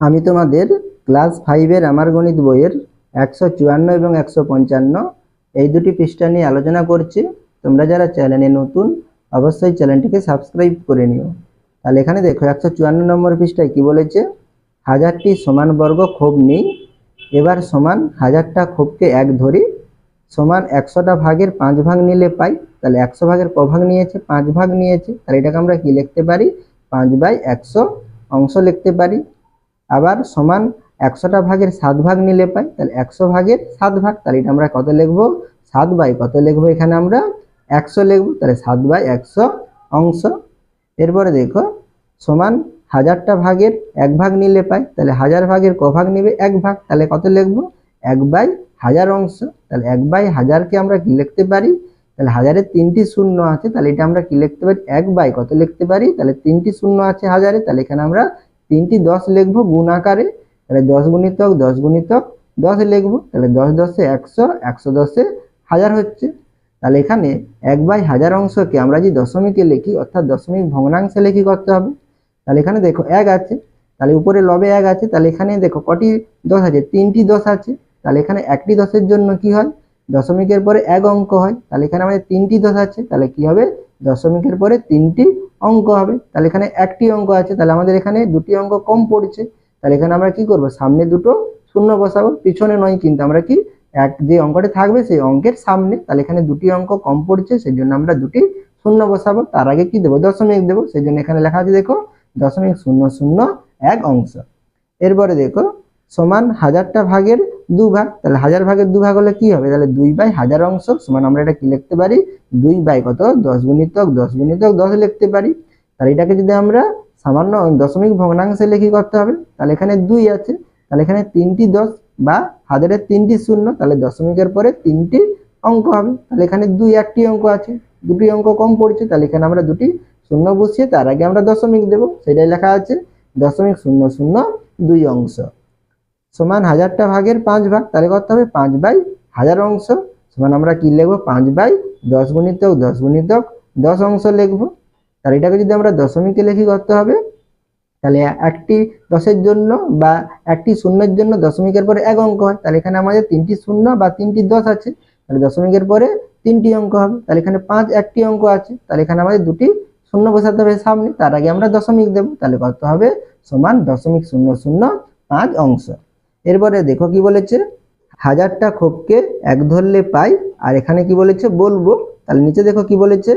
আমি তোমাদের ক্লাস 5-এর আমার গণিত বইয়ের 154 এবং 155 এই দুটি পৃষ্ঠা নিয়ে আলোচনা করছি। তোমরা যারা চ্যানেলে নতুন অবশ্যই চ্যানেলটিকে সাবস্ক্রাইব করে নিও। তাহলে এখানে দেখো 154 নম্বর পৃষ্ঠায় কি বলেছে, হাজারটি সমান বর্গ ক্ষোভ নেই, এবার সমান হাজারটা ক্ষোভকে এক ধরি, সমান 100টা ভাগের 5 ভাগ নিলে পাই। তাহলে 100 ভাগের ক ভাগ নিয়েছে? 5 ভাগ নিয়েছে। তাহলে এটাকে আমরা কি লিখতে পারি? 5/100 অংশ লিখতে পারি। আবার সমান 100টা ভাগের 7 ভাগ নিলে পাই। তাহলে 100 ভাগের 7 ভাগ, তাহলে এটা আমরা কত লিখবো? 7 কত লিখবো? এখানে আমরা 100 লিখবো। তাহলে 7/100 অংশ। এরপরে দেখো সমান হাজারটা ভাগের 1 ভাগ নিলে পাই। তাহলে 1000 ভাগের ক ভাগ নিবে? 1 ভাগ। তাহলে কত লিখবো? 1/1000 অংশ। তাহলে 1/1000কে আমরা কি লিখতে পারি? তাহলে হাজারের 3টি শূন্য আছে, তাহলে এটা আমরা কি লিখতে পারি? 1 কত লিখতে পারি? তাহলে 3টি শূন্য আছে হাজারে, তাহলে এখানে আমরা 3টি 10 লিখবো গুণ আকারে। তাহলে 10 গুণিতক 10 গুণিতক 10 লিখবো। তাহলে 10 10 100, 100 10 1000 হচ্ছে। তাহলে এখানে 1/1000 অংশকে আমরা যদি দশমিকে লিখি, অর্থাৎ দশমিক ভগ্নাংশে লিখি, করতে হবে। তাহলে এখানে দেখো 1 আছে, তাহলে উপরে লবে 1 আছে, তাহলে এখানে দেখো কটি 10 আছে? 3টি 10 আছে। তাহলে এখানে একটি 10-এর জন্য কি হয়? দশমিকের পরে 1 অঙ্ক হয়। তাহলে এখানে আমাদের 3টি 10 আছে, তাহলে কি হবে? দশমিকের পরে 3টি অঙ্ক হবে। তাহলে এখানে একটি অঙ্ক আছে, তাহলে আমাদের এখানে দুটি অঙ্ক কম পড়ছে। তাহলে এখানে আমরা কি করব? সামনে দুটো শূন্য বসাবো, পিছনে নয়, কিন্তু আমরা কি যে অঙ্কটা থাকবে সেই অঙ্কের সামনে। তাহলে এখানে দুটি অঙ্ক কম পড়ছে, সেই জন্য আমরা দুটি শূন্য বসাবো। তার আগে কি দেবো? দশমিক দেবো। সেই জন্য এখানে লেখা আছে দেখো 0.001 অংশ। এরপরে দেখো সমান হাজারটা ভাগের 2 ভাগ। তাহলে 1000 ভাগের 2 ভাগ হলে কি হবে? তাহলে 2/1000 অংশ সমান আমরা এটা কি লিখতে পারি? 2/কত? 10 গুণিতক 10 গুণিতক 10 লিখতে পারি। তাহলে এটাকে যদি আমরা সামান্য দশমিক ভগ্নাংশে লিখি, করতে হবে। তাহলে এখানে 2 আছে, তাহলে এখানে 3টি 10 বা হাজারের 3টি শূন্য, তাহলে দশমিকের পরে 3টি অঙ্ক হবে। তাহলে এখানে 2 একটি অঙ্ক আছে, দুটি অঙ্ক কম পড়ছে, তাহলে এখানে আমরা দুটি শূন্য বসিয়ে তার আগে আমরা দশমিক দেব। সেটাই লেখা আছে 0.002 অংশ সমান হাজারটা ভাগের 5 ভাগ। তাহলে করতে হবে 5/1000 অংশ সমান আমরা কি লিখবো? 5/10 গুণিতক 10 গুণিতক 10 অংশ লিখবো। তাহলে এটাকে যদি আমরা দশমিকে লিখি, করতে হবে। তাহলে একটি 10-এর জন্য বা একটি শূন্যের জন্য দশমিকের পরে 1 অঙ্ক হয়। তাহলে এখানে আমাদের 3টি শূন্য বা 3টি 10 আছে, তাহলে দশমিকের পরে 3টি অঙ্ক হবে। তাহলে এখানে 5 একটি অঙ্ক আছে, তাহলে এখানে আমাদের দুটি শূন্য বসাতে হবে সামনে, তার আগে আমরা দশমিক দেব। তাহলে কত হবে? সমান 0.005 অংশ। এরপরে দেখো কি বলেছে, হাজারটা ক্ষোভকে 1 ধরলে পাই। আর এখানে কি বলেছে? বলবো। তাহলে নিচে দেখো কি বলেছে,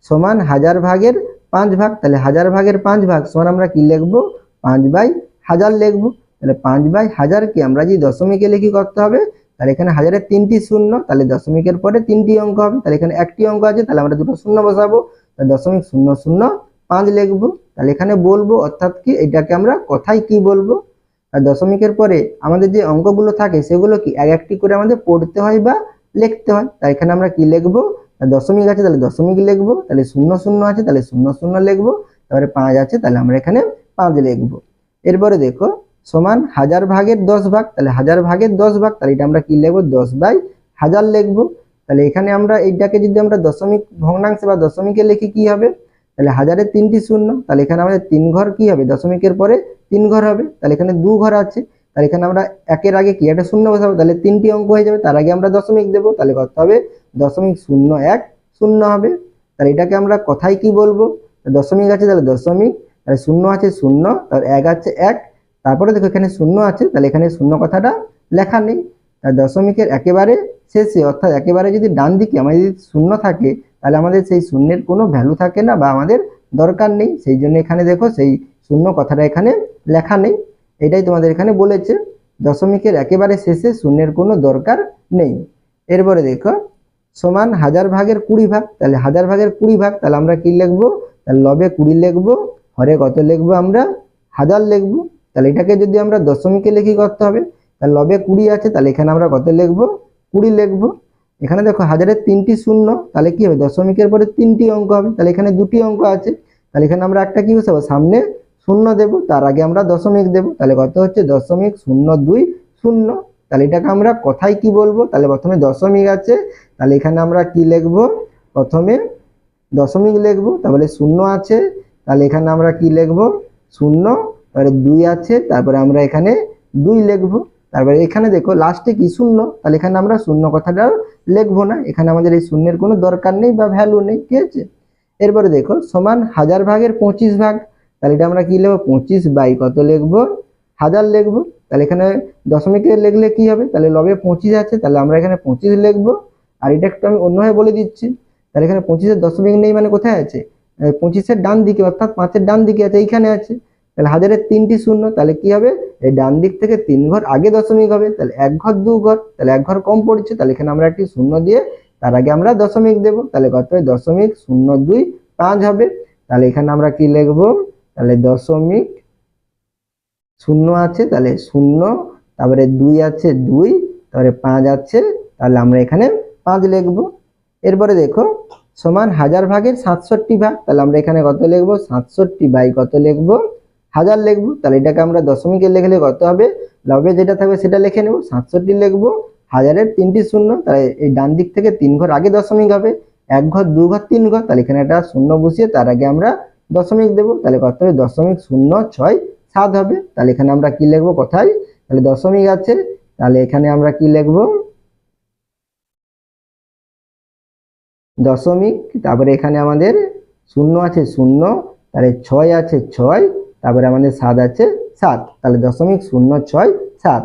সমান 1000 ভাগের 5 ভাগ। তাহলে 1000 ভাগের 5 ভাগ সমান আমরা কি লিখবো? 5/1000 লিখবো। তাহলে 5/1000কে আমরা যদি দশমিকে লিখি, করতে হবে। তাহলে এখানে হাজারের 3টি শূন্য, তাহলে দশমিকের পরে 3টি অঙ্ক হবে। তাহলে এখানে একটি অঙ্ক আছে, তাহলে আমরা দুটো শূন্য বসাবো। 0.005 লিখবো। তাহলে এখানে বলবো, অর্থাৎ কি এটাকে আমরা কথায় কি বলবো? আর দশমিকের পরে আমাদের যে অঙ্কগুলো থাকে সেগুলো কি এক একটি করে আমাদের পড়তে হয় বা লিখতে হয়। তাই এখানে আমরা কি লিখবো? দশমিক আছে, তাহলে দশমিক লিখবো। তাহলে 0 আছে, তাহলে 0 লিখবো। তারপরে 5 আছে, তাহলে আমরা এখানে 5 লিখবো। এরপরে দেখো সমান 1000 ভাগের 10 ভাগ। তাহলে 1000 ভাগের 10 ভাগ, তাহলে এটা আমরা কি লিখবো? 10/1000 লিখবো। তাহলে এখানে আমরা এইটাকে যদি আমরা দশমিক ভগ্নাংশে বা দশমিকে লিখি, কি হবে? তাহলে হাজারের 3টি শূন্য, তাহলে এখানে আমাদের 3 ঘর কি হবে? দশমিকের পরে 3 ঘর হবে। তাহলে এখানে 2 ঘর আছে, তাহলে এখানে আমরা একের আগে কি একটা শূন্য বসাবো। তাহলে 3টি অঙ্ক হয়ে যাবে, তার আগে আমরা দশমিক দেবো। তাহলে কত হবে? 0.010 হবে। তাহলে এটাকে আমরা কথায় কি বলবো? দশমিক আছে, তাহলে দশমিক, তাহলে শূন্য আছে শূন্য, তাহলে 1 আছে 1, তারপরে দেখো এখানে শূন্য আছে, তাহলে এখানে শূন্য কথাটা লেখা নেই। আর দশমিকের একেবারে শেষে, অর্থাৎ একেবারে যদি ডান দিকে আমাদের যদি শূন্য থাকে, তাহলে আমাদের সেই শূন্যের কোনো ভ্যালু থাকে না বা আমাদের দরকার নেই। সেই জন্য এখানে দেখো সেই শূন্য কথাটা এখানে লেখা নেই। এটাই তোমাদের এখানে বলেছে, দশমিকের একেবারে শেষে শূন্যের কোনো দরকার নেই। এরপরে দেখো সমান 1000 ভাগের 20 ভাগ। তাহলে 1000 ভাগের 20 ভাগ, তাহলে আমরা কি লিখবো? তাহলে লবে 20 লিখবো, হরে কত লিখবো? আমরা 1000 লিখবো। তাহলে এটাকে যদি আমরা দশমিকে লিখি, করতে হবে। তাহলে লবে 20 আছে, তাহলে এখানে আমরা কত লিখবো? 20 লিখবো। এখানে দেখো হাজারের 3টি শূন্য, তাহলে কি হবে? দশমিকের পরে 3টি অঙ্ক হবে। তাহলে এখানে দুটি অঙ্ক আছে, তাহলে এখানে আমরা একটা কি বসাবো? সামনে শূন্য দেব, তার আগে আমরা দশমিক দেব। তাহলে কত হচ্ছে? 0.020। তাহলে এটাকে আমরা কথায় কি বলবো? তাহলে প্রথমে দশমিক আছে, তাহলে এখানে আমরা কি লিখবো? প্রথমে দশমিক লিখবো। তাহলে শূন্য আছে, তাহলে এখানে আমরা কি লিখবো? শূন্য, তারপরে 2 আছে, তারপরে আমরা এখানে 2 লিখবো। তারপরে এখানে দেখো লাস্টে কি শূন্য, তাহলে এখানে আমরা শূন্য কথাটা লিখবো না, এখানে আমাদের এই শূন্যের কোনো দরকার নেই বা ভ্যালু নেই, ঠিক আছে। এরপরে দেখো সমান 1000 ভাগের 25 ভাগ, তাহলে এটা আমরা কি লিখবো 25 বাই কত লিখবো 1000 লিখবো। তাহলে এখানে দশমিকে লিখলে কি হবে, তাহলে লবে 25 আছে, তাহলে আমরা এখানে 25 লিখবো। আর এটা একটু আমি অন্যভাবে বলে দিচ্ছি, তাহলে এখানে 25-এর দশমিক নেই মানে কোথায় আছে, 25-এর ডান দিকে অর্থাৎ 5-এর ডান দিকে আছে, এইখানে আছে। তাহলে 1000-এর 3টি শূন্য, তাহলে কি হবে এই ডান দিক থেকে 3 ঘর আগে দশমিক হবে, তাহলে 1 ঘর 2 ঘর, তাহলে 1 ঘর কম পড়ছে, তাহলে এখানে আমরা একটি শূন্য দিয়ে তার আগে আমরা দশমিক দেব, তাহলে কত হয় 0.025 হবে। তাহলে এখানে আমরা কি লিখবো, তাহলে দশমিক শূন্য আছে, তাহলে শূন্য, তারপরে 2 আছে 2, তারপরে 5 আছে, তাহলে আমরা এখানে 5 লিখবো। এরপরে দেখো সমান 1000 ভাগের 67 ভাগ, তাহলে আমরা এখানে কত লিখবো 67 বাই কত লিখবো 1000 লিখবো। তাহলে এটাকে আমরা দশমিকে লিখলে কত হবে, লবে যেটা থাকবে সেটা লিখে নেব, 67 লিখবো, 1000-এর 3টি শূন্য, তাহলে এই ডান দিক থেকে 3 ঘর আগে দশমিক হবে, 1 ঘর 2 ঘর 3 ঘর, তাহলে এখানে একটা শূন্য বসিয়ে তার আগে আমরা দশমিক দেব, তাহলে কত হবে 0.067 হবে। তাহলে এখানে আমরা কি লিখবো কোথায়, তাহলে দশমিক আছে, তাহলে এখানে আমরা কি লিখবো দশমিক, তারপরে এখানে আমাদের শূন্য আছে শূন্য, তাহলে 6 আছে 6, তারপরে আমাদের 7 আছে 7, তাহলে 0.067।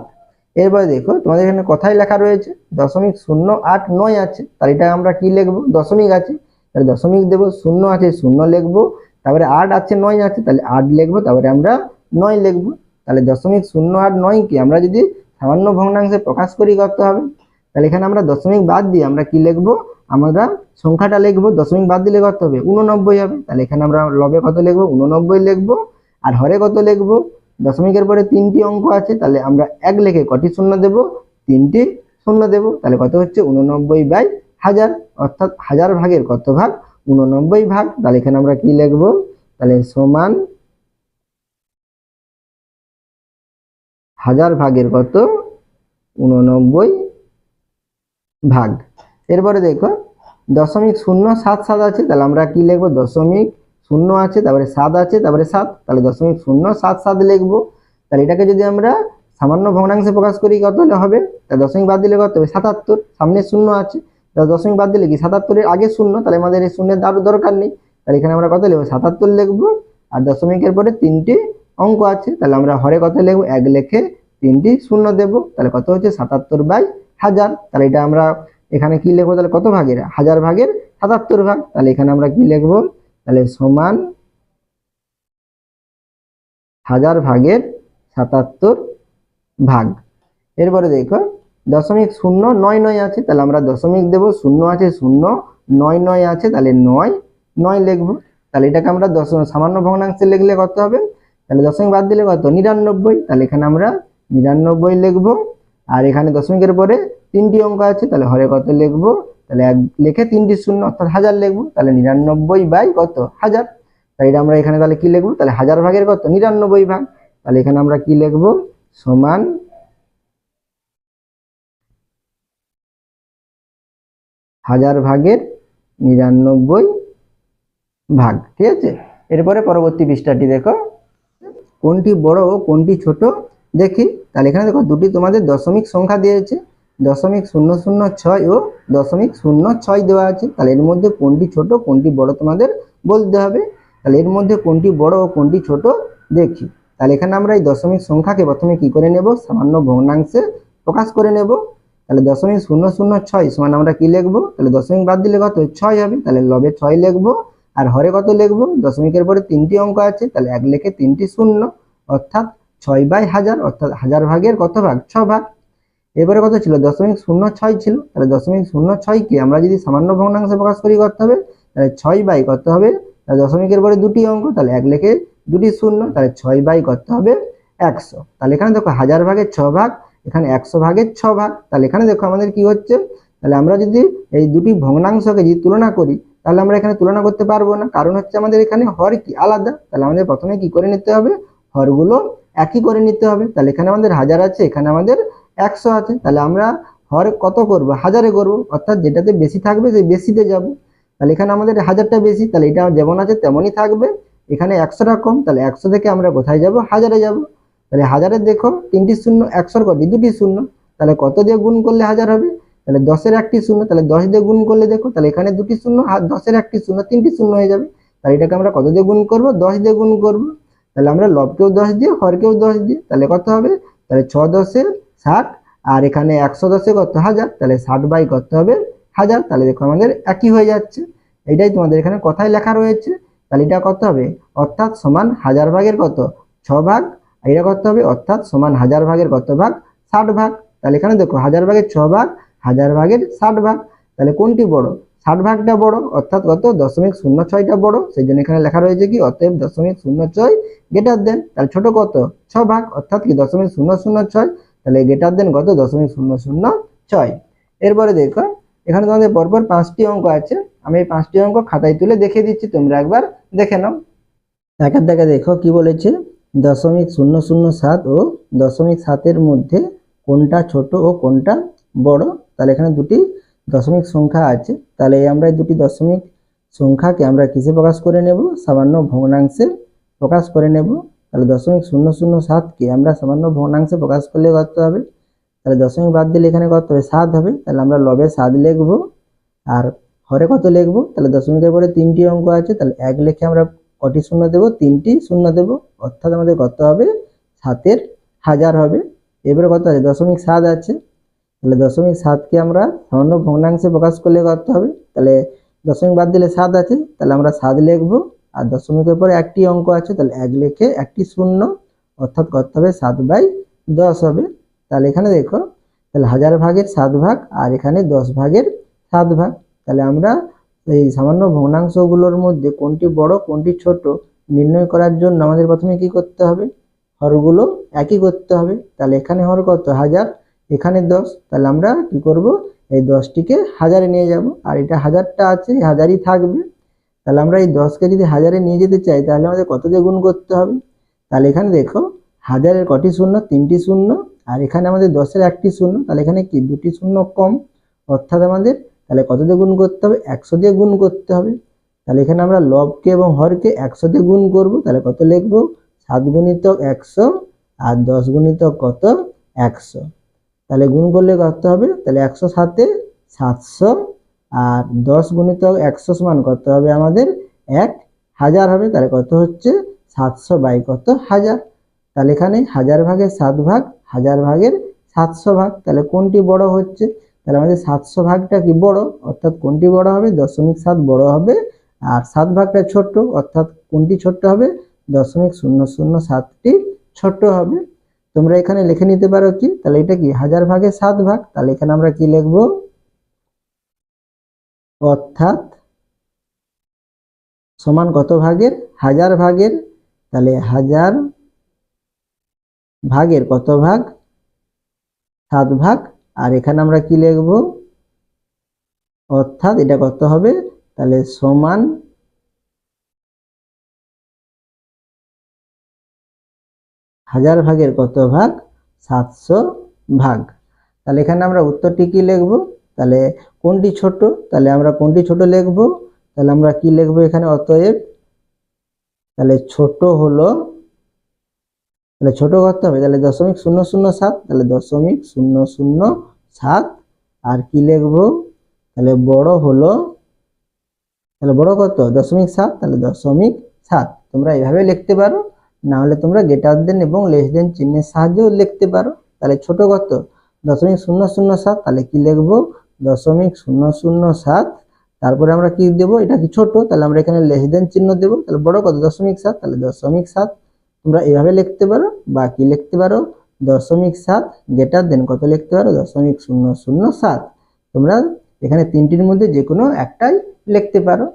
এরপরে দেখো তোমাদের এখানে কথাই লেখা রয়েছে 0.089 আছে, তাহলে এটা আমরা কি লিখবো দশমিক আছে, তাহলে দশমিক দেবো, শূন্য আছে শূন্য লিখবো, তারপরে 8 আছে 9 আছে, তাহলে 8 লিখবো, তারপরে আমরা 9 লিখবো। তাহলে 0.089 কে আমরা যদি সামান্য ভগ্নাংশে প্রকাশ করি করতে হবে, তাহলে এখানে আমরা দশমিক বাদ দিয়ে আমরা কি লিখবো, আমরা সংখ্যাটা লিখবো, দশমিক বাদ দিলে কত হবে 89 হবে। তাহলে এখানে আমরা লবে কত লিখবো 89 লিখবো, আর হরে কত লিখবো, দশমিকের পরে 3টি অঙ্ক আছে, তাহলে আমরা 1 লিখে কটি শূন্য দেব 3টি শূন্য দেব, তাহলে কত হচ্ছে 89 বাই 1000, অর্থাৎ 1000 ভাগের কত ভাগ 89 ভাগ। তাহলে এখানে আমরা কি লিখবো, তাহলে সমান 1000 ভাগের কত 89 ভাগ। এরপরে দেখো 0.077 আছে, তাহলে আমরা কি লিখবো দশমিক শূন্য আছে, তারপরে 7 আছে, তারপরে 7, তাহলে 0.077 লিখবো। তাহলে এটাকে যদি আমরা সামান্য ভগ্নাংশে প্রকাশ করি কত হলে হবে, তাহলে দশমিক বাদ দিলে কত হবে 77, সামনে শূন্য আছে, তাহলে দশমিক বাদ দিলে কি 77-এর আগে শূন্য, তাহলে আমাদের এই শূন্যের দরকার নেই, তাহলে এখানে আমরা কত লিখবো 77 লিখবো। আর দশমিকের পরে 3টি অঙ্ক আছে, তাহলে আমরা হরে কত লিখবো 1 লিখে 3টি শূন্য দেব, তাহলে কত হচ্ছে 77 বাই 1000। তাহলে এটা আমরা এখানে কি লিখবো, তাহলে কত ভাগের 1000 ভাগের 77 ভাগ, তাহলে এখানে আমরা কি লিখবো, তাহলে সমান 1000 ভাগের 77 ভাগ। এরপরে দেখো 0.099 আছে, তাহলে আমরা দশমিক দেব, শূন্য আছে শূন্য, 99 আছে, তাহলে 9 লিখবো। তাহলে এটাকে আমরা সামান্য ভগ্নাংশে লিখলে কত হবে, তাহলে দশমিক বাদ দিলে কত 99, তাহলে এখানে আমরা 99 লিখবো। আর এখানে দশমিকের পরে 3টি অঙ্ক আছে, তাহলে হরে কত লিখবো, তাহলে 1 লিখে 3টি শূন্য অর্থাৎ 1000 লিখবো, তাহলে 99 বাই কত 1000। তাই এটা আমরা এখানে তাহলে কি লিখবো, তাহলে 1000 ভাগের কত 99 ভাগ, তাহলে এখানে আমরা কি লিখবো সমান 1000 ভাগের 99 ভাগ, ঠিক আছে। এরপরে পরবর্তী পৃষ্ঠাটি দেখো কোনটি বড় ও কোনটি ছোট দেখি। তাহলে এখানে দেখো দুটি তোমাদের দশমিক সংখ্যা দিয়েছে, 0.006 ও 0.06 দেওয়া আছে, তাহলে এর মধ্যে কোনটি ছোট কোনটি বড় তোমাদের বলতে হবে। তাহলে এর মধ্যে কোনটি বড় ও কোনটি ছোট দেখি। তাহলে এখানে আমরা এই দশমিক সংখ্যাকে প্রথমে কি করে নেব, সামান্য ভগ্নাংশে প্রকাশ করে নেব। তাহলে 0.006 সমান আমরা কি লিখবো, তাহলে দশমিক বাদ দিলে কত 6 হবে, তাহলে লবে 6 লিখবো। আর হরে কত লিখবো, দশমিকের পরে 3টি অঙ্ক আছে, তাহলে 1 লিখে 3টি শূন্য অর্থাৎ 6 বাই 1000, অর্থাৎ 1000 ভাগের কত ভাগ 6 ভাগ। এবারে কত ছিল 0.06 ছিল, তাহলে 0.06 কে আমরা যদি সামান্য ভগ্নাংশে প্রকাশ করি করতে হবে, তাহলে 6 বাই কত হবে, তাহলে দশমিকের পরে 2টি অঙ্ক, তাহলে 1 লিখে 2টি শূন্য, তাহলে 6 বাই কত হবে 100। তাহলে এখানে দেখো 1000 ভাগের 6 ভাগ, এখানে 100 ভাগের 6 ভাগ। তাহলে এখানে দেখো আমাদের কি হচ্ছে, তাহলে আমরা যদি এই দুটি ভগ্নাংশকে যদি তুলনা করি, তাহলে আমরা এখানে তুলনা করতে পারবো না, কারণ হচ্ছে আমাদের এখানে হর কি আলাদা। তাহলে আমাদের প্রথমে কি করে নিতে হবে, হরগুলো একই করে নিতে হবে। তাহলে এখানে আমাদের 1000 আছে, এখানে আমাদের 100 আছে, তাহলে আমরা হর কত করব 1000-এ করবো, অর্থাৎ যেটাতে বেশি থাকবে সেই বেশিতে যাব। তাহলে এখানে আমাদের 1000টা বেশি, তাহলে এটা যেমন আছে তেমনই থাকবে। এখানে 100টা কম, তাহলে 100 থেকে আমরা কোথায় যাব, হাজারে যাব। তাহলে হাজারে দেখো 3টি শূন্য, 100 কটি, 2টি শূন্য, তাহলে কত দিয়ে গুণ করলে হাজার হবে, তাহলে 10-এর একটি শূন্য, তাহলে 10 দিয়ে গুণ করলে দেখো তাহলে এখানে 2টি শূন্য আর 10-এর একটি শূন্য, 3টি শূন্য হয়ে যাবে। তাহলে এটাকে আমরা কত দিয়ে গুণ করব, 10 দিয়ে গুণ করব। তাহলে আমরা লবকেও 10 দিয়ে, হরকেও 10 দিয়ে, তাহলে কত হবে, তাহলে 6 10-এ 60, আর এখানে 100 10-এ কত, হাজার, তাহলে 60 বাই কত হবে, হাজার। তাহলে দেখো আমাদের একই হয়ে যাচ্ছে, এইটাই তোমাদের এখানে কথায় লেখা রয়েছে। তাহলে এটা কত হবে, অর্থাৎ সমান হাজার ভাগের কত, 6 ভাগ। আর এটা কত হবে, অর্থাৎ সমান হাজার ভাগের কত ভাগ, 60 ভাগ। তাহলে এখানে দেখো হাজার ভাগের 6 ভাগ, হাজার ভাগের 60 ভাগ। তাহলে কোনটি বড়, 60 ভাগটা বড়, অর্থাৎ কত, 0.06টা বড়, সেই জন্য এখানে লেখা রয়েছে কি, অতএব 0.06 গ্রেটার দেন। তাহলে ছোট কত, 6 ভাগ, অর্থাৎ কি 0.006, তাহলে গ্রেটার দেন কত, 0.006। এরপরে দেখো এখানে তোমাদের পরপর 5টি অঙ্ক আছে, আমি এই 5টি অঙ্ক খাতায় তুলে দেখিয়ে দিচ্ছি, তোমরা একবার দেখে নাও। একের দাগে দেখো কি বলেছে, 0.007 ও 0.7-এর মধ্যে কোনটা ছোট ও কোনটা বড়। তাহলে এখানে দুটি দশমিক সংখ্যা আছে, তাহলে আমরা এই দুটি দশমিক সংখ্যাকে আমরা কিসে প্রকাশ করে নেব, সামান্য ভগ্নাংশে প্রকাশ করে নেব। তাহলে 0.007-কে আমরা সামান্য ভগ্নাংশে প্রকাশ করলে কত হবে, তাহলে দশমিক বাদ দিলে এখানে কত হবে, 7 হবে। তাহলে আমরা লবে 7 লিখব, আর হরে কত লিখব, তাহলে দশমিকের পরে 3টি অঙ্ক আছে, তাহলে 1 লিখে আমরা কটি শূন্য দেব, 3টি শূন্য দেব, অর্থাৎ আমাদের কত হবে, 7-এর হাজার হবে। এবারে কত আছে, 0.7 আছে, তাহলে 0.7-কে আমরা সামান্য ভগ্নাংশে প্রকাশ করলে কত হবে, তাহলে দশমিক বাদ দিলে 7 আছে, তাহলে আমরা 7 লিখব, আর দশমিকের পরে একটি অঙ্ক আছে, তাহলে 1 লিখে একটি শূন্য, অর্থাৎ কত হবে, 7/10 হবে। তাহলে এখানে দেখো তাহলে হাজার ভাগের 7 ভাগ, আর এখানে 10 ভাগের 7 ভাগ। তাহলে আমরা এই সামান্য ভগ্নাংশগুলোর মধ্যে কোনটি বড় কোনটি ছোট নির্ণয় করার জন্য আমাদের প্রথমে কি করতে হবে, হরগুলো একই করতে হবে। তাহলে এখানে হর কত, হাজার, এখানে 10, তাহলে আমরা কি করব, এই 10টিকে হাজারে নিয়ে যাব, আর এটা হাজারটা আছে, হাজারই থাকবে। তাহলে আমরা এই 10কে যদি হাজারে নিয়ে যেতে চাই, তাহলে আমাদের কত দিয়ে গুণ করতে হবে, তাহলে এখানে দেখো হাজারের কটি শূন্য, 3টি শূন্য, আর এখানে আমাদের 10-এর একটি শূন্য, তাহলে এখানে কি 2টি শূন্য কম, অর্থাৎ আমাদের তাহলে কত দিয়ে গুণ করতে হবে, 100 দিয়ে গুণ করতে হবে। তাহলে এখানে আমরা লবকে এবং হরকে 100 দিয়ে গুণ করব, তাহলে কত লিখবো, 7 গুণিতক 100, আর 10 গুণিতক কত, 100। তাহলে গুণ করলে কত হবে, তাহলে 100 7-এ 700, আর 10 গুণিতক 100 সমান কত হবে আমাদের 1000 হবে। তাহলে কত হচ্ছে, 700 বাই কত, হাজার। তাহলে এখানে হাজার ভাগের 7 ভাগ, হাজার ভাগের 700 ভাগ, তাহলে কোনটি বড় হচ্ছে, তাহলে আমাদের 700 ভাগটা কি বড়, অর্থাৎ কোনটি বড় হবে, 0.7 বড় হবে, আর 7 ভাগটা ছোট, অর্থাৎ কোনটি ছোট হবে, 0.007টি ছোট হবে। তোমরা এখানে লিখে নিতে পারো কি, তাহলে এটা কি হাজার ভাগের 7 ভাগ, তাহলে এখানে আমরা কি লিখব, অর্থাৎ সমান কত ভাগের, হাজার ভাগের, তাহলে হাজার ভাগের কত ভাগ, 7 ভাগ, আর এখানে আমরা কি লিখব, অর্থাৎ এটা কত হবে, তাহলে সমান হাজার ভাগের কত ভাগ, 700 ভাগ। তাহলে এখানে আমরা উত্তরটি কি লিখব, তাহলে কোনটি ছোট, তাহলে আমরা কোনটি ছোট লিখব, তাহলে আমরা কি লিখব এখানে, অতএব তাহলে ছোট হলো, তাহলে ছোট কত হবে, তাহলে 0.007, তাহলে 0.007, আর কি লিখব, তাহলে বড় হলো, তাহলে বড় কত, 0.7, তাহলে 0.7। তোমরা এইভাবে লিখতে পারো, না হলে তোমরা গ্রেটার দেন এবং লেস দেন চিহ্নের সাহায্যেও লিখতে পারো। তাহলে ছোট কত, 0.007, তাহলে কি লিখব, 0.007, তারপরে আমরা কি দেব, এটা কি ছোট, তাহলে আমরা এখানে লেস দেন চিহ্ন দেব। তাহলে বড় কত, 0.7, তাহলে 0.7। তোমরা এইভাবে লিখতে পারো, বা কি লিখতে পারো, 0.7 গ্রেটার দেন কত লিখতে পারো, 0.007। তোমরা এখানে তিনটির মধ্যে যে কোনো একটাই লিখতে পারো।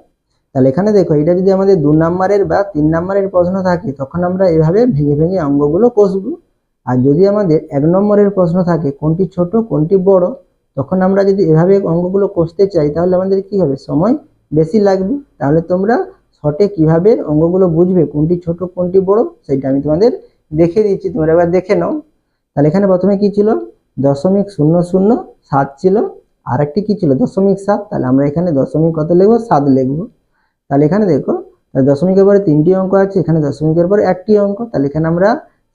তাহলে এখানে দেখো এটা যদি আমাদের 2 নম্বরের বা 3 নম্বরের প্রশ্ন থাকে, তখন আমরা এভাবে ভেঙে ভেঙে অঙ্কগুলো কষবো। আর যদি আমাদের 1 নম্বরের প্রশ্ন থাকে, কোনটি ছোট কোনটি বড়, তখন আমরা যদি এভাবে অঙ্কগুলো কষতে চাই, তাহলে আমাদের কি হবে, সময় বেশি লাগবে। তাহলে তোমরা শর্টে কিভাবে অঙ্কগুলো বুঝবে, কোনটি ছোট কোনটি বড়, সেটা আমি তোমাদের দেখিয়ে দিচ্ছি, তোমরা এবার দেখে নাও। তাহলে এখানে প্রথমে কি ছিল, 0.007 ছিল, আর একটি কি ছিল, 0.7, তাহলে আমরা এখানে দশমিক কত লিখবো, 7 লিখবো। তাহলে এখানে দেখো তাহলে দশমিকের পরে 3টি অঙ্ক আছে, এখানে দশমিকের পরে একটি অঙ্ক, তাহলে এখানে আমরা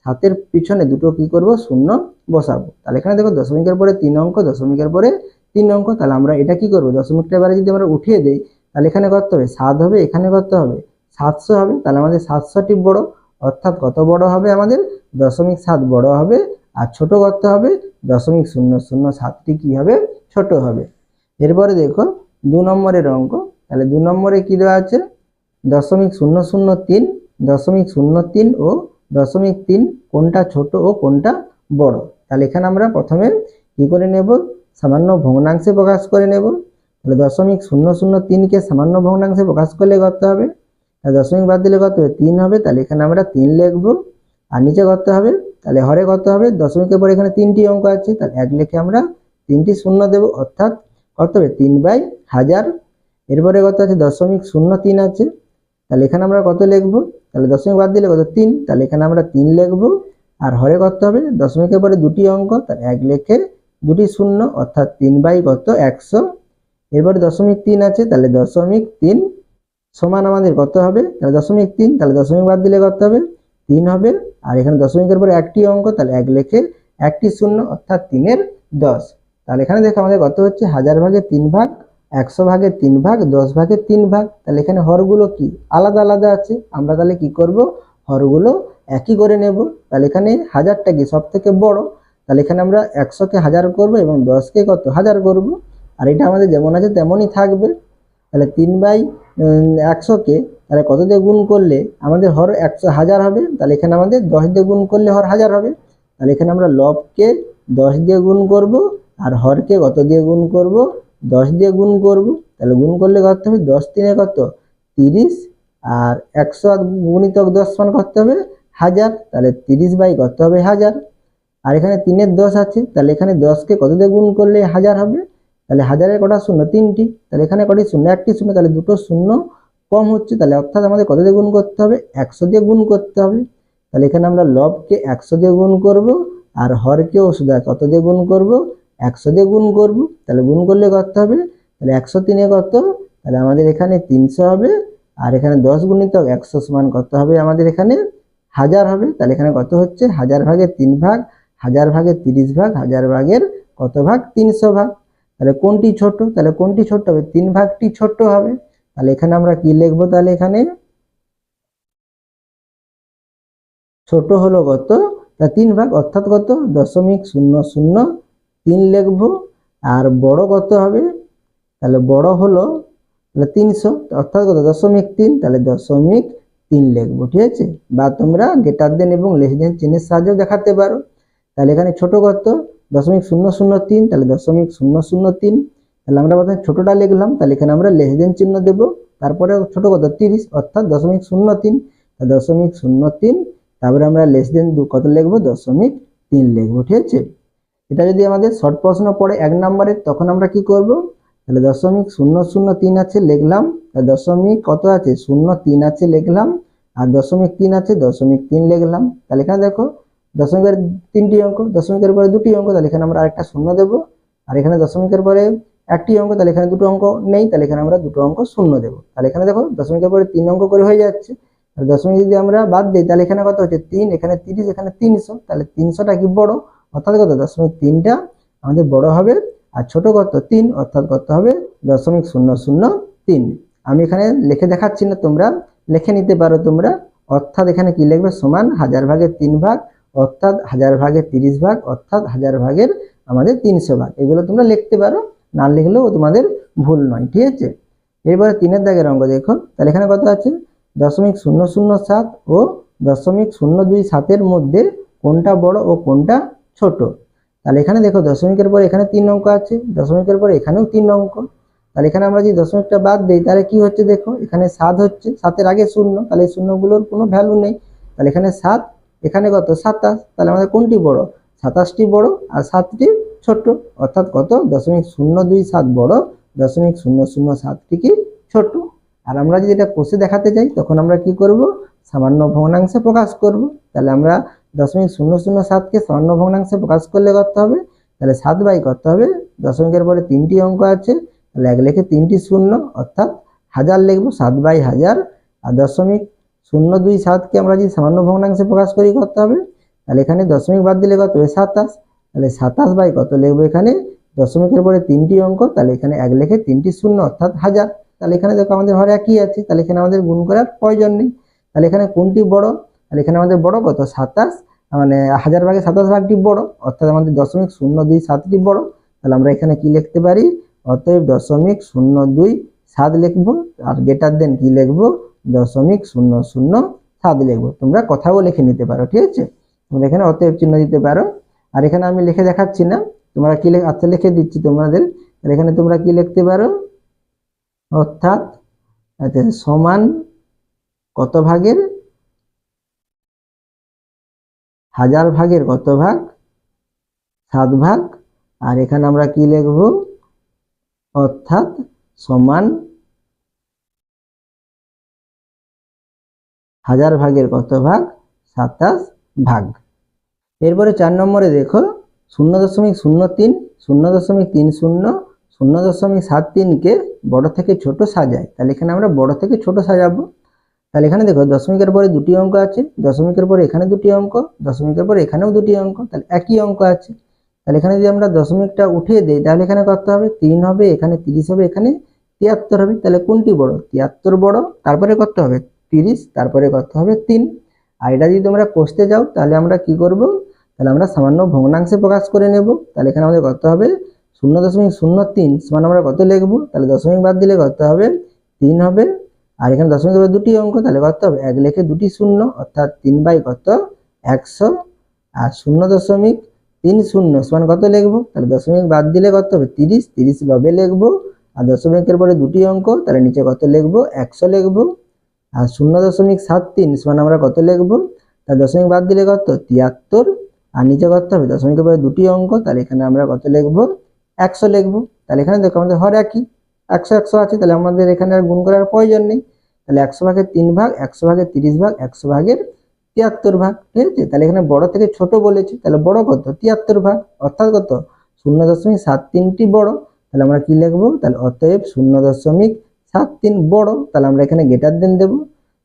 7-এর পিছনে দুটো কি করব, শূন্য বসাবো। তাহলে এখানে দেখো দশমিকের পরে 3 অঙ্ক, দশমিকের পরে 3 অঙ্ক, তাহলে আমরা এটা কি করব, দশমিকটা এবারে যদি আমরা উঠিয়ে দেই তাহলে এখানে কত হবে, 7 হবে, এখানে কত হবে, 700 হবে। তাহলে আমাদের 700টি বড়, অর্থাৎ কত বড় হবে, আমাদের 0.7 বড় হবে। আর ছোট কত হবে, 0.007টি কি হবে, ছোট হবে। এরপরে দেখো 2 নম্বরের অঙ্ক। তাহলে 2 নম্বরে কি দেওয়া আছে, 0.003, 0.03 ও 0.3 কোনটা ছোট ও কোনটা বড়। তাহলে এখানে আমরা প্রথমে কি করে নেব, সামান্য ভগ্নাংশে প্রকাশ করে নেব। তাহলে 0.003কে সামান্য ভগ্নাংশে প্রকাশ করলে কত হবে, দশমিক বাদ দিলে কত হবে, 3 হবে। তাহলে এখানে আমরা 3 লিখবো। আর নিচে কত হবে, তাহলে হরে কত হবে, দশমিকের পরে এখানে 3টি অঙ্ক আছে, তাহলে 1 লিখে আমরা 3টি শূন্য দেব, অর্থাৎ কত হবে, 3/1000। এরপরে কত আছে, 0.03 আছে, তাহলে এখানে আমরা কত লিখবো, তাহলে দশমিক বাদ দিলে কত, 3, তাহলে এখানে আমরা 3 লিখবো। আর হরে কত হবে, দশমিকের পরে 2টি অঙ্ক, তাহলে 1 লিখে 2টি শূন্য, অর্থাৎ 3/100। এরপরে 0.3 আছে, তাহলে 0.3 সমান আমাদের কত হবে, তাহলে 0.3, তাহলে দশমিক বাদ দিলে কত হবে, 3 হবে। আর এখানে দশমিকের পরে একটি অঙ্ক, তাহলে 1 লিখে একটি শূন্য, অর্থাৎ 3/10। তাহলে এখানে দেখো আমাদের কত হচ্ছে, 1000 ভাগে 3 ভাগ, 100 ভাগে 3 ভাগ, 10 ভাগে 3 ভাগ। তাহলে এখানে হরগুলো কি আলাদা আলাদা আছে, আমরা তাহলে কি করব, হরগুলো একই করে নেব। তাহলে এখানে 1000টা কি সব থেকে বড়, তাহলে এখানে আমরা 100কে 1000 করব এবং 10কে কত 1000 করব। আর এটা আমাদের যেমন আছে তেমনই থাকবে। তাহলে 3/100কে তাহলে কত দিয়ে গুণ করলে আমাদের হর 1000 হবে, তাহলে এখানে আমাদের 10 দিয়ে গুণ করলে হর 1000 হবে। তাহলে এখানে আমরা লবকে 10 দিয়ে গুণ করব, আর হরকে কত দিয়ে গুণ করব, 10 দিয়ে গুণ করব। তাহলে গুণ করলে কত হবে, 10 3 কত 30, আর 100 গুণিতক 10 সমান করতে হবে 1000, তাহলে 30 বাই কত হবে 1000। আর এখানে 3-এর 10 আছে, তাহলে এখানে 10কে কত দিয়ে গুণ করলে 1000 হবে, তাহলে 1000-এর কটা শূন্য, 3টি, তাহলে এখানে কটি শূন্য, একটি শূন্য, তাহলে দুটো শূন্য কম হচ্ছে। তাহলে অর্থাৎ আমাদের কত দিয়ে গুণ করতে হবে, 100 দিয়ে গুণ করতে হবে। তাহলে এখানে আমরা লবকে 100 দিয়ে গুণ করব, আর হরকেও সুদা কত দিয়ে গুণ করব, 100 দিয়ে গুণ করব। তাহলে গুণ করলে কত হবে, তাহলে 100 3 কত, তাহলে আমাদের এখানে 300 হবে। আর এখানে 10 গুণিতক 100 সমান কত হবে, আমাদের এখানে 1000 হবে। তাহলে এখানে কত হচ্ছে, 1000 ভাগে 3 ভাগ, 1000 ভাগে 30 ভাগ, 1000 ভাগের কত ভাগ, 300 ভাগ। তাহলে কোনটি ছোট, তাহলে কোনটি ছোট হবে, 3 ভাগটি ছোট হবে। তাহলে এখানে আমরা কি লিখবো, তাহলে এখানে ছোট হলো কত, তা 3 ভাগ, অর্থাৎ কত 0.003 লিখবো। আর বড় কত হবে, তাহলে বড় হলো তাহলে 300, অর্থাৎ কত 0.3, তাহলে 0.3 লিখবো, ঠিক আছে। বা তোমরা গ্রেটার দেন এবং লেস দেন চিহ্নের সাহায্যে দেখাতে পারো। তাহলে এখানে ছোট কত 0.003, তাহলে 0.003, তাহলে আমরা প্রথমে ছোটটা লিখলাম, তাহলে এখানে আমরা লেস দেন চিহ্ন দেব। তারপরে ছোট কত 30, অর্থাৎ 0.03, 0.03, তারপরে আমরা লেস দেন কত লিখবো, 0.3 লিখবো, ঠিক আছে। এটা যদি আমাদের শর্ট প্রশ্ন পড়ে 1 নম্বরের, তখন আমরা কি করব, তাহলে 0.003 আছে লিখলাম, দশমিক কত আছে 0.3 আছে লিখলাম, আর 0.3 আছে 0.3 লিখলাম। তাহলে এখানে দেখো দশমিকের 3টি অঙ্ক, দশমিকের পরে 2টি অঙ্ক, তাহলে এখানে আমরা আরেকটা শূন্য দেব। আর এখানে দশমিকের পরে একটি অঙ্ক, তাহলে এখানে দুটো অঙ্ক নেই, তাহলে এখানে আমরা দুটো অঙ্ক শূন্য দেব। তাহলে এখানে দেখো দশমিকের পরে 3 অঙ্ক করে হয়ে যাচ্ছে। আর দশমিক যদি আমরা বাদ দিই, তাহলে এখানে কত হচ্ছে 3, এখানে 30, এখানে 300, তাহলে 300টা কি বড়, অর্থাৎ কত 0.3টা আমাদের বড় হবে। আর ছোট কত 3, অর্থাৎ কত হবে 0.003। আমি এখানে লিখে দেখাচ্ছি না, তোমরা লিখে নিতে পারো তোমরা। অর্থাৎ এখানে কি লিখবে, সমান 1000 ভাগের 3 ভাগ, অর্থাৎ 1000 ভাগের 30 ভাগ, অর্থাৎ 1000 ভাগের আমাদের 300 ভাগ। এগুলো তোমরা লিখতে পারো, না লিখলেও তোমাদের ভুল নয়, ঠিক আছে। এরপরে 3-এর দাগের অঙ্ক দেখো। তাহলে এখানে কত আছে, 0.007 ও 0.027 মধ্যে কোনটা বড় ও কোনটা ছোট। তাহলে এখানে দেখো দশমিকের পরে এখানে 3 অঙ্ক আছে, দশমিকের পরে এখানেও 3 অঙ্ক। তাহলে এখানে আমরা যদি দশমিকটা বাদ দিই, তাহলে কি হচ্ছে দেখো, এখানে 7 হচ্ছে, 7-এর আগে শূন্য, তাহলে এই শূন্যগুলোর কোনো ভ্যালু নেই। তাহলে এখানে 7, এখানে কত 27, তাহলে আমাদের কোনটি বড়, 27টি বড় আর 7টি ছোট, অর্থাৎ কত 0.027 বড়, 0.007টি কি ছোট। আর আমরা যদি এটা কষে দেখাতে চাই, তখন আমরা কি করব, সামান্য ভগ্নাংশে প্রকাশ করব। তাহলে আমরা 0.007কে সামান্য ভগ্নাংশে প্রকাশ করলে কত হবে, তাহলে 7 বাই কত হবে, দশমিকের পরে 3টি অঙ্ক আছে, তাহলে 1 লিখে 3টি শূন্য, অর্থাৎ 1000 লিখবো, 7/1000। আর 0.027কে আমরা যদি সামান্য ভগ্নাংশে প্রকাশ করি করতে হবে, তাহলে এখানে দশমিক বাদ দিলে কত হবে 27। তাহলে 27 বাই কত লিখবো এখানে দশমিকের পরে 3টি অঙ্ক, তাহলে এখানে 1 লিখে 3টি শূন্য অর্থাৎ 1000। তাহলে এখানে দেখো আমাদের ঘরে একই আছে, তাহলে এখানে আমাদের গুণ করার প্রয়োজন নেই। তাহলে এখানে কোনটি বড়, তাহলে এখানে আমাদের বড় কত 27, মানে 1000 ভাগে 27 ভাগটি বড়, অর্থাৎ আমাদের 0.027টি বড়। তাহলে আমরা এখানে কি লিখতে পারি, অতএব 0.027 লিখবো, আর গ্রেটার দেন কি লিখবো 0.007 লিখবো। তোমরা কথাও লিখে নিতে পারো, ঠিক আছে। তোমরা এখানে অতএব চিহ্ন দিতে পারো, আর এখানে আমি লিখে দেখাচ্ছি না, তোমরা কি আচ্ছা লিখে দিচ্ছি তোমাদের। তাহলে এখানে তোমরা কি লিখতে পারো, অর্থাৎ সমান কত ভাগের 1000 ভাগের কত ভাগ 7 ভাগ, আর এখানে আমরা কি লিখব, অর্থাৎ সমান 1000 ভাগের কত ভাগ 27 ভাগ। এরপরে 4 নম্বরে দেখো 0.03, 0.30, 0.73কে বড় থেকে ছোট সাজায়। তাহলে এখানে আমরা বড় থেকে ছোট সাজাবো। তাহলে এখানে দেখো দশমিকের পরে দুটি অঙ্ক আছে, দশমিকের পরে এখানে দুটি অঙ্ক, দশমিকের পরে এখানেও দুটি অঙ্ক, তাহলে একই অঙ্ক আছে। তাহলে এখানে যদি আমরা দশমিকটা উঠিয়ে দেই, তাহলে এখানে কত হবে 3 হবে, এখানে 30 হবে, এখানে 73 হবে। তাহলে কোনটি বড়, 73 বড়, তারপরে কত হবে 30, তারপরে কত হবে 3। আর এটা যদি তোমরা কষতে যাও তাহলে আমরা কি করব, তাহলে আমরা সামান্য ভগ্নাংশে প্রকাশ করে নেব। তাহলে এখানে আমাদের কত হবে 0.03 সমান আমরা কত লিখবো, তাহলে দশমিক বাদ দিলে কত হবে 3 হবে, আর এখানে দশমিকের পরে দুটি অঙ্ক, তাহলে কত হবে 1 লিখে 2টি শূন্য অর্থাৎ 3 বাই কত 100। আর 0.30 সমান কত লিখবো, তাহলে দশমিক বাদ দিলে কত হবে 30, 30 লবে লিখবো, আর দশমিকের পরে দুটি অঙ্ক, তাহলে নিচে কত লিখবো 100 লিখবো। আর 0.73 সমান আমরা কত লিখবো, তাহলে দশমিক বাদ দিলে কত 73, আর নিচে কত হবে দশমিকের পরে দুটি অঙ্ক, তাহলে এখানে আমরা কত লিখবো 100 লিখবো। তাহলে এখানে দেখো আমাদের হর একই 100 100 আছে, তাহলে আমাদের এখানে আর গুণ করার প্রয়োজন নেই। তাহলে 100 ভাগের 3 ভাগ, 100 ভাগের 30 ভাগ, 100 ভাগের 73 ভাগ, ঠিক আছে। তাহলে এখানে বড় থেকে ছোট বলেছে, তাহলে বড় কত 73 ভাগ, অর্থাৎ কত 0.73টি বড়। তাহলে আমরা কি লিখবো, তাহলে অতএব 0.73 বড়। তাহলে আমরা এখানে গ্রেটার দেন দেবো,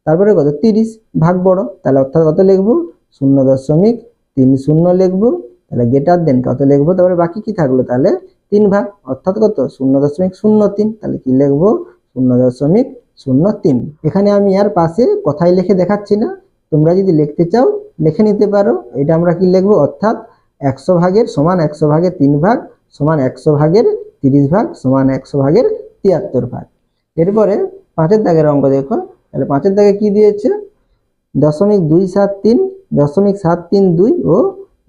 তারপরে কত 30 ভাগ বড়, তাহলে অর্থাৎ কত লিখবো 0.30 লিখবো। তাহলে গ্রেটার দেন কত লিখবো, তারপরে বাকি কি থাকলো, তাহলে 3 ভাগ, অর্থাৎ কত 0.03। তাহলে কি লিখবো 0.03। এখানে আমি আর পাশে কথাই লিখে দেখাচ্ছি না, তোমরা যদি লিখতে চাও লিখে নিতে পারো। এটা আমরা কি লিখবো, অর্থাৎ 100 ভাগের সমান 100 ভাগের 3 ভাগ সমান 100 ভাগের 30 ভাগ সমান 100 ভাগের 73 ভাগ। এরপরে 5এর দাগের অঙ্ক দেখো, তাহলে 5এর দাগে কি দিয়েছে 0.273, 0.732 ও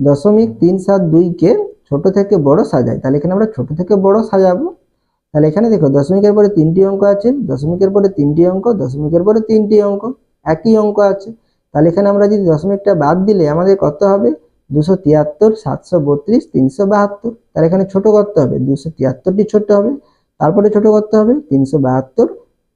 0.372কে ছোট থেকে বড় সাজায়। তাহলে এখানে আমরা ছোট থেকে বড় সাজাবো। তাহলে এখানে দেখো দশমিকের পরে 3টি অঙ্ক আছে, দশমিকের পরে 3টি অঙ্ক, দশমিকের পরে 3টি অঙ্ক, একই অঙ্ক আছে। তাহলে এখানে আমরা যদি দশমিকটা বাদ দিলে আমাদের কত হবে 273, 732, 372। তাহলে এখানে ছোট করতে হবে 273টি ছোট হবে, তারপরে ছোট করতে হবে 372,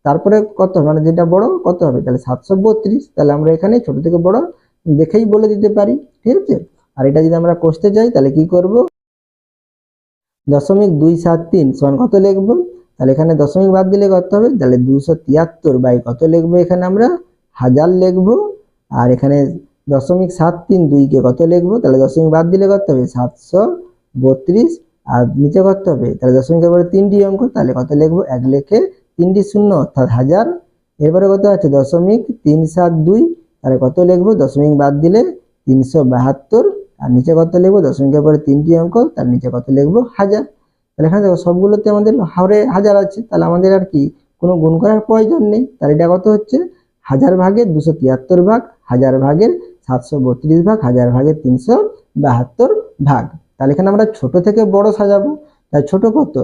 তারপরে কত মানে যেটা বড় কত হবে, তাহলে 732। তাহলে আমরা এখানে ছোট থেকে বড় দেখেই বলে দিতে পারি, ঠিক আছে। আর এটা যদি আমরা কষতে যাই তাহলে কি করব, 0.273 সমান কত লিখবো, তাহলে এখানে দশমিক বাদ দিলে কত হবে, তাহলে 273 বাই কত লিখবো, এখানে আমরা 1000 লিখবো। আর এখানে 0.732কে কত লিখবো, তাহলে দশমিক বাদ দিলে কত হবে 732, আর নিচে কত হবে, তাহলে দশমিকের পরে 3টি অঙ্ক, তাহলে কত লিখবো 1 লিখে 3টি শূন্য অর্থাৎ 1000। এরপরে কত আছে 0.372, তাহলে কত লিখবো, দশমিক বাদ দিলে 372, আর নিচে কত লিখবো দশমিকের পরে 3টি অঙ্ক, তার নিচে কত লিখবো 1000। তাহলে এখানে দেখো সবগুলোতে আমাদের হরে 1000 আছে, তাহলে আমাদের আর কি কোনো গুণ করার প্রয়োজন নেই। তাহলে এটা কত হচ্ছে 1000 ভাগের 273 ভাগ, 1000 ভাগের 732 ভাগ, 1000 ভাগের 372 ভাগ। তাহলে এখানে আমরা ছোট থেকে বড় সাজাবো। তাই ছোট কত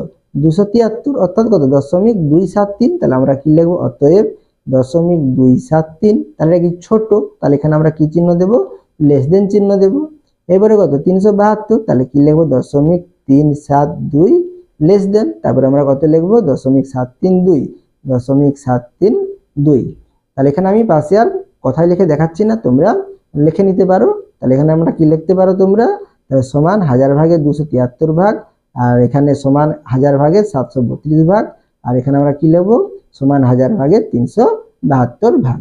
273, অর্থাৎ কত 0.273। তাহলে আমরা কি লিখবো, অতএব 0.273। তাহলে কি ছোট, তাহলে এখানে আমরা কি চিহ্ন দেবো, লেস দেন চিহ্ন দেবো। এবারে কত 372, তাহলে কি লিখবো 0.372 লেস দেন, তারপরে আমরা কত লিখবো 0.732, 0.732। তাহলে এখানে আমি পাশে আর কথাই লিখে দেখাচ্ছি না, তোমরা লিখে নিতে পারো। তাহলে এখানে আমরা কি লিখতে পারো তোমরা, সমান 1000 ভাগের 273 ভাগ, আর এখানে সমান 1000 ভাগের 732 ভাগ, আর এখানে আমরা কি লিখবো সমান 1000 ভাগের 72 ভাগ।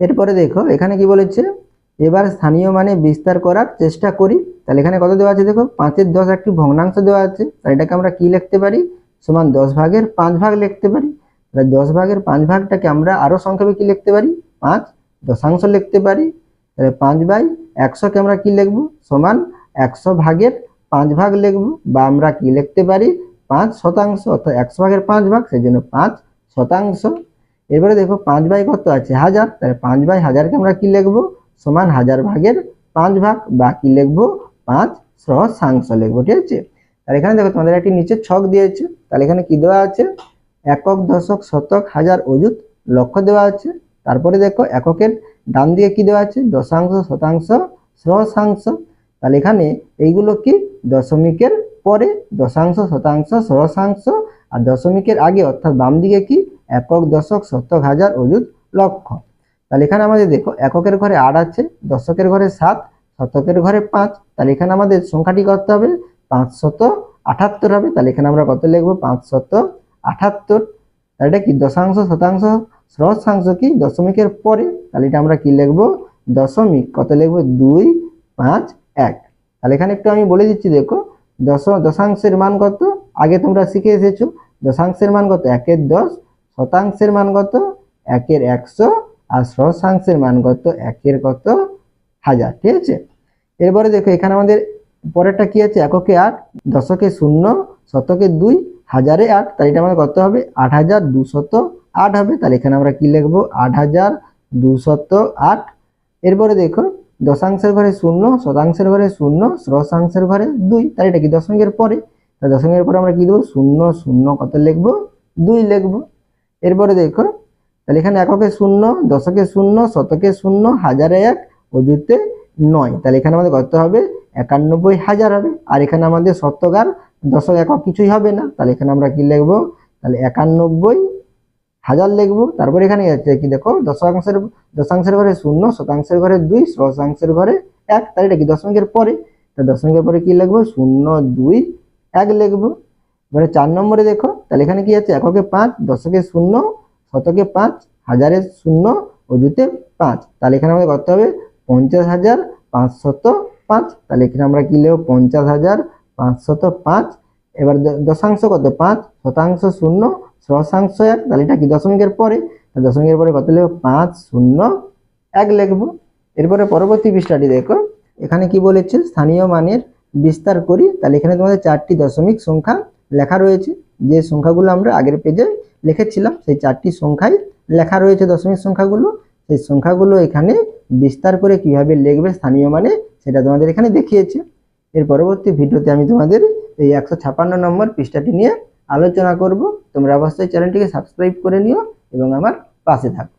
এরপরে দেখো এখানে কি বলেছে, এবার স্থানীয় মানে বিস্তার করার চেষ্টা করি। তাহলে এখানে কত দেওয়া আছে দেখো, 5 এর 10 একটি ভগ্নাংশ দেওয়া আছে, তাহলে এটাকে আমরা কি লিখতে পারি, সমান 10 ভাগের 5 ভাগ লিখতে পারি। তাহলে 10 ভাগের 5 ভাগটাকে আমরা আরো সংক্ষেপে কি লিখতে পারি, 5 দশাংশ লিখতে পারি। তাহলে 5/100 কে আমরা কি লিখব, সমান 100 ভাগের 5 ভাগ লিখব, বা আমরা কি লিখতে পারি 5 শতাংশ, অর্থাৎ 100 ভাগের 5 ভাগ, সেই জন্য 5 শতাংশ। এবারে দেখো 5 বাই কত আছে 1000, তাহলে 5/1000 কে আমরা কি লিখব, সমান 1000 ভাগের 5 ভাগ, বা কি লিখব 5 শতাংশ লিখব। ঠিক আছে, তাহলে এখানে দেখো তোমাদের একটি নিচে ছক দিয়েছে, তাহলে এখানে কি দেওয়া আছে, একক, দশক, শতক, হাজার, অযুত, লক্ষ দেওয়া আছে। তারপরে দেখো এককের ডান দিকে কি দেওয়া আছে, দশাংশ, শতাংশ, সহস্রাংশ। তাহলে এখানে এইগুলো কি দশমিকের পরে, দশাংশ, শতাংশ, সহস্রাংশ, আর দশমিকের আগে অর্থাৎ বাম দিকে কি একক, দশক, শতক, হাজার, অযুত, লক্ষ। তাহলে এখানে আমাদের দেখো এককের ঘরে 8 আছে, দশকের ঘরে 7, শতকের ঘরে 5। তাহলে এখানে আমাদের সংখ্যাটি করতে হবে 578 হবে। তাহলে এখানে আমরা কত লিখবো, 578। তাহলে এটা কি দশাংশ, শতাংশ, সহস্রাংশ কি দশমিকের পরে, তাহলে এটা আমরা কি লিখবো, দশমিক কত লিখবো, 2, 5, 1। তাহলে এখানে একটু আমি বলে দিচ্ছি, দেখো দশাংশের মান কত, আগে তোমরা শিখে এসেছো। দশাংশের মান কত, 1 এর 10, শতাংশের মান কত, 1 এর 100, আর সহস্রাংশের মান কত, 1 এর কত 1000। ঠিক আছে, এরপরে দেখো এখানে আমাদের পরেরটা কি আছে, এককে 8, দশকে 0, শতকে 2, হাজারে 8। তাহলে এটা আমাদের কত হবে, 8208 হবে। তাহলে এখানে আমরা কি লিখবো, 8208। এরপরে দেখো দশাংশের ঘরে 0, শতাংশের ঘরে 0, সহস্রাংশের ঘরে 2। তাহলে এটা কি দশমিকের পরে, তাহলে দশমিকের পরে আমরা কি দেবো, 0, 0 কত লিখবো, 2 লিখবো। এরপরে দেখো তাহলে এখানে এককে 0, দশকে 0, শতকে 0, হাজারে 1, অযুতে 9। তাহলে এখানে আমাদের কত হবে, 91000 হবে। আর এখানে আমাদের শতক আর দশক একক কিছুই হবে না, তাহলে এখানে আমরা কি লিখবো, তাহলে 91000 লিখবো। তারপরে এখানে আছে কি দেখো, দশাংশের ঘরে 0, শতাংশের ঘরে 2, সহস্রাংশের ঘরে 1। তাহলে এটা কি দশমিকের পরে, তাহলে দশমিকের পরে কি লিখবো, 0, 2, 1 লিখবো। এবারে 4 নম্বরে দেখো, তাহলে এখানে কি আছে, এককে 5, দশকে 0, শতকে 5, হাজারে 0, অযুতে 5। তাহলে এখানে আমাদের কত হবে, 50505। তাহলে এখানে আমরা কি লিখবো, 50505। এবার দশাংশ কত, 5, শতাংশ 0, সহস্রাংশ 1। তাহলে এটা কি দশমিকের পরে, দশমিকের পরে কত লিখবো, 501 লিখবো। এরপরে পরবর্তী পৃষ্ঠাটি দেখো, এখানে কি বলেছে, স্থানীয় মানের বিস্তার করি। তাহলে এখানে তোমাদের 4টি দশমিক সংখ্যা লেখা রয়েছে, যে সংখ্যাগুলো আমরা আগের পেজে লিখেছিলাম সেই 4টি সংখ্যাই লেখা রয়েছে দশমিক সংখ্যাগুলো। সেই সংখ্যাগুলো এখানে বিস্তার করে কিভাবে লিখবে স্থানীয় মানে, সেটা তোমাদের এখানে দেখিয়েছে। এর পরবর্তী ভিডিওতে আমি তোমাদের এই 156 নম্বর পৃষ্ঠাটি নিয়ে আলোচনা করব। তোমরা অবশ্যই চ্যানেলটিকে সাবস্ক্রাইব করে নিও এবং আমার পাশে থাকো।